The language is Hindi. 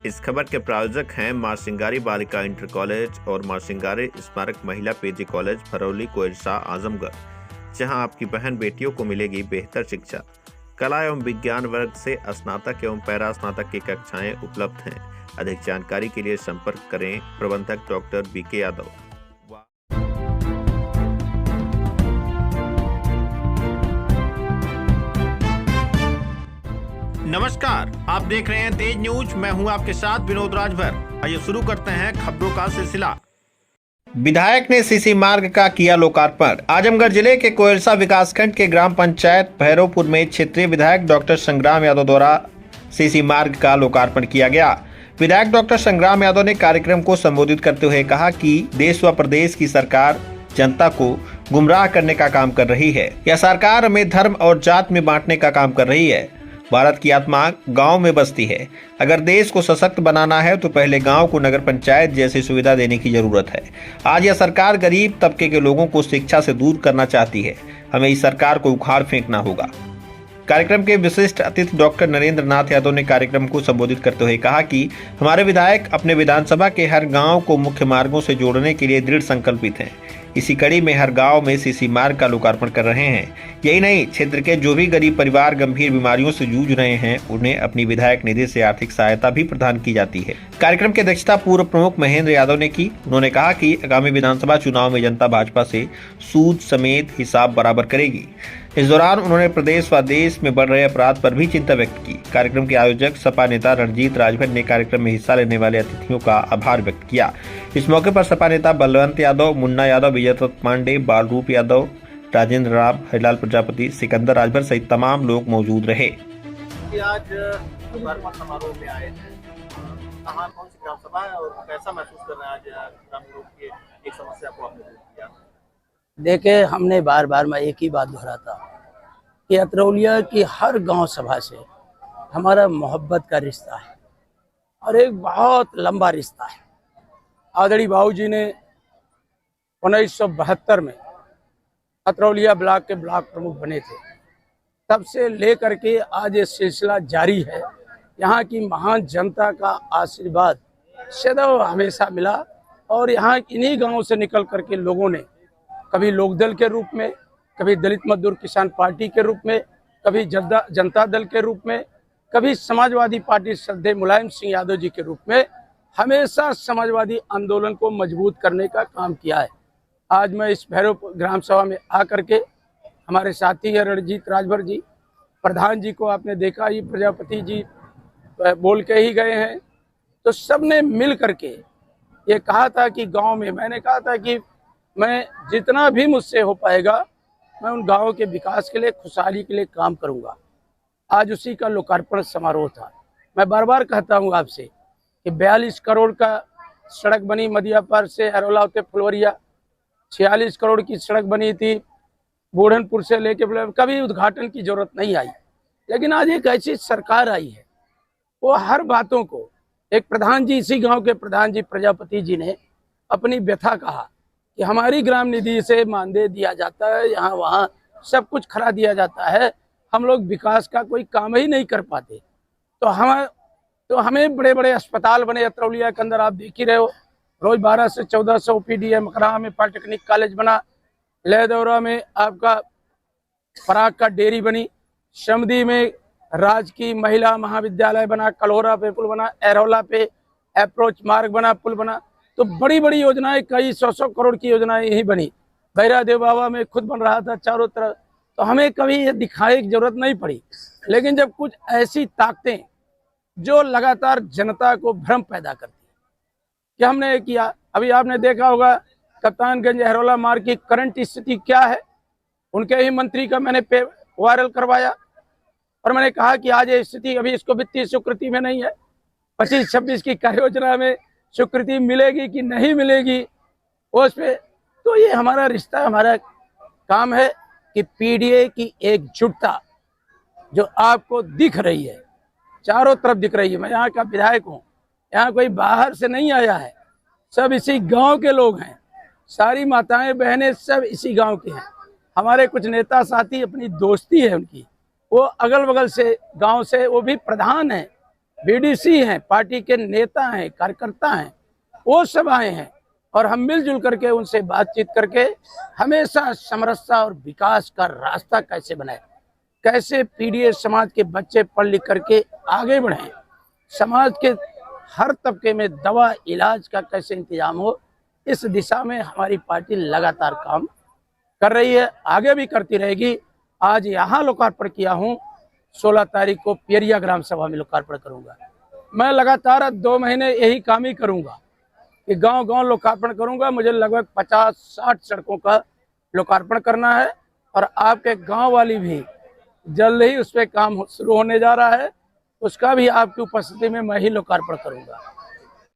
इस खबर के प्रायोजक हैं मां सिंगारी बालिका इंटर कॉलेज और मां सिंगारी स्मारक महिला पीजी कॉलेज फरौली कोइरसा आजमगढ़, जहां आपकी बहन बेटियों को मिलेगी बेहतर शिक्षा। कला एवं विज्ञान वर्ग से स्नातक एवं पैरा स्नातक की कक्षाएं उपलब्ध हैं। अधिक जानकारी के लिए संपर्क करें प्रबंधक डॉक्टर बीके यादव। नमस्कार, आप देख रहे हैं तेज न्यूज। मैं हूं आपके साथ विनोद राजभर। आइए शुरू करते हैं खबरों का सिलसिला। विधायक ने सीसी मार्ग का किया लोकार्पण। आजमगढ़ जिले के कोइरसा विकासखंड के ग्राम पंचायत भैरवपुर में क्षेत्रीय विधायक डॉक्टर संग्राम यादव द्वारा सीसी मार्ग का लोकार्पण किया गया। विधायक डॉक्टर संग्राम यादव ने कार्यक्रम को संबोधित करते हुए कहा कि देश व प्रदेश की सरकार जनता को गुमराह करने का काम कर रही है। यह सरकार हमें धर्म और जात में बांटने का काम कर रही है। भारत की आत्मा गांव में बसती है। अगर देश को सशक्त बनाना है तो पहले गांव को नगर पंचायत जैसी सुविधा देने की जरूरत है। आज यह सरकार गरीब तबके के लोगों को शिक्षा से दूर करना चाहती है। हमें इस सरकार को उखाड़ फेंकना होगा। कार्यक्रम के विशिष्ट अतिथि डॉक्टर नरेंद्र नाथ यादव ने कार्यक्रम को संबोधित करते हुए कहा कि हमारे विधायक अपने विधानसभा के हर गांव को मुख्य मार्गों से जोड़ने के लिए दृढ़ संकल्पित हैं। इसी कड़ी में हर गांव में सीसी मार्ग का लोकार्पण कर रहे हैं। यही नहीं, क्षेत्र के जो भी गरीब परिवार गंभीर बीमारियों से जूझ रहे हैं उन्हें अपनी विधायक निधि से आर्थिक सहायता भी प्रदान की जाती है। कार्यक्रम की अध्यक्षता पूर्व प्रमुख महेंद्र यादव ने की। उन्होंने कहा कि आगामी विधानसभा चुनाव में जनता भाजपा से सूद समेत हिसाब बराबर करेगी। इस दौरान उन्होंने प्रदेश व देश में बढ़ रहे अपराध पर भी चिंता व्यक्त की। कार्यक्रम के आयोजक सपा नेता रणजीत राजभर ने कार्यक्रम में हिस्सा लेने वाले अतिथियों का आभार व्यक्त किया। इस मौके पर सपा नेता बलवंत यादव, मुन्ना यादव, विजय दत्त पांडे, बालरूप यादव, राजेंद्र राम, हरिलाल प्रजापति, सिकंदर राजभर सहित तमाम लोग मौजूद रहे। आज समारोह में आए हैं, कहाँ कौन सी ग्राम सभा है और कैसा महसूस कर रहे हैं आज ग्रामीण लोग की एक समस्या को आपने दूर किया? देखे, हमने बार बार मैं एक ही बात दोहराता कि अतरौलिया की हर गांव सभा से हमारा मोहब्बत का रिश्ता है और एक बहुत लंबा रिश्ता है। आदरणीय बाबूजी ने 1972 में अतरौलिया ब्लॉक के ब्लॉक प्रमुख बने थे। तब से लेकर के आज ये सिलसिला जारी है। यहाँ की महान जनता का आशीर्वाद सदैव हमेशा मिला और यहाँ इन्हीं गांवों से निकल करके लोगों ने कभी लोकदल के रूप में, कभी दलित मजदूर किसान पार्टी के रूप में, कभी जनता दल के रूप में, कभी समाजवादी पार्टी श्रद्धेय मुलायम सिंह यादव जी के रूप में हमेशा समाजवादी आंदोलन को मजबूत करने का काम किया है। आज मैं इस भैरव ग्राम सभा में आकर के हमारे साथी है रणजीत राजभर जी, प्रधान जी को आपने देखा, ये प्रजापति जी बोल के ही गए हैं। तो सबने मिल करके ये कहा था कि गांव में, मैंने कहा था कि मैं जितना भी मुझसे हो पाएगा मैं उन गाँव के विकास के लिए, खुशहाली के लिए काम करूंगा। आज उसी का लोकार्पण समारोह था। मैं बार बार कहता हूं आपसे कि 42 करोड़ का सड़क बनी मदियापार से अरोला होते फुलवरिया, 46 करोड़ की सड़क बनी थी बूढ़नपुर से लेके, कभी उद्घाटन की जरूरत नहीं आई। लेकिन आज एक ऐसी सरकार आई है, वो हर बातों को, एक प्रधान जी, इसी गाँव के प्रधान जी प्रजापति जी ने अपनी व्यथा कहा कि हमारी ग्राम निधि से मानदेय दिया जाता है, यहाँ वहाँ सब कुछ खरा दिया जाता है, हम लोग विकास का कोई काम ही नहीं कर पाते। तो हमें बड़े बड़े अस्पताल बने अतरौलिया के अंदर, आप देख ही रहे हो, रोज 1200 से 1400 OPD है। मकराहा में पॉलिटेक्निक कॉलेज बना, लहदौरा में आपका पराग का डेयरी बनी, शमदी में राजकीय महिला महाविद्यालय बना, कलहोरा पे पुल बना, एरोला पे अप्रोच मार्ग बना, पुल बना। तो बड़ी बड़ी योजनाएं, कई 100 करोड़ की योजनाएं यही बनी। भैरा देव बाबा में खुद बन रहा था चारों तरफ। तो हमें कभी ये दिखाने की जरूरत नहीं पड़ी। लेकिन जब कुछ ऐसी ताकतें जो लगातार जनता को भ्रम पैदा करती है, कि हमने किया, अभी आपने देखा होगा कप्तानगंज हरोला मार्ग की करंट स्थिति क्या है। उनके ही मंत्री का मैंने वायरल करवाया और मैंने कहा कि आज ये स्थिति, अभी इसको वित्तीय स्वीकृति में नहीं है। 25-26 की कार्य योजना में स्वीकृति मिलेगी कि नहीं मिलेगी उस पे। तो ये हमारा रिश्ता, हमारा काम है कि PDA की एकजुटता जो आपको दिख रही है, चारों तरफ दिख रही है। मैं यहाँ का विधायक हूँ, यहाँ कोई बाहर से नहीं आया है, सब इसी गांव के लोग हैं, सारी माताएं बहनें सब इसी गांव के हैं। हमारे कुछ नेता साथी, अपनी दोस्ती है उनकी, वो अगल बगल से गांव से, वो भी प्रधान है, बीडीसी हैं, पार्टी के नेता हैं, कार्यकर्ता हैं, वो सब आए हैं और हम मिलजुल करके उनसे बातचीत करके हमेशा समरसता और विकास का रास्ता कैसे बनाए, कैसे पीड़ित समाज के बच्चे पढ़ लिख करके आगे बढ़ें, समाज के हर तबके में दवा इलाज का कैसे इंतजाम हो, इस दिशा में हमारी पार्टी लगातार काम कर रही है, आगे भी करती रहेगी। आज यहाँ लोकार्पण किया हूँ, 16 तारीख को पियरिया ग्राम सभा में लोकार्पण करूंगा। मैं लगातार 2 महीने यही काम ही करूंगा कि गांव-गांव लोकार्पण करूंगा। मुझे लगभग 50-60 सड़कों का लोकार्पण करना है और आपके गांव वाली भी जल्द ही उस पर काम शुरू होने जा रहा है, उसका भी आपकी उपस्थिति में मैं ही लोकार्पण करूंगा।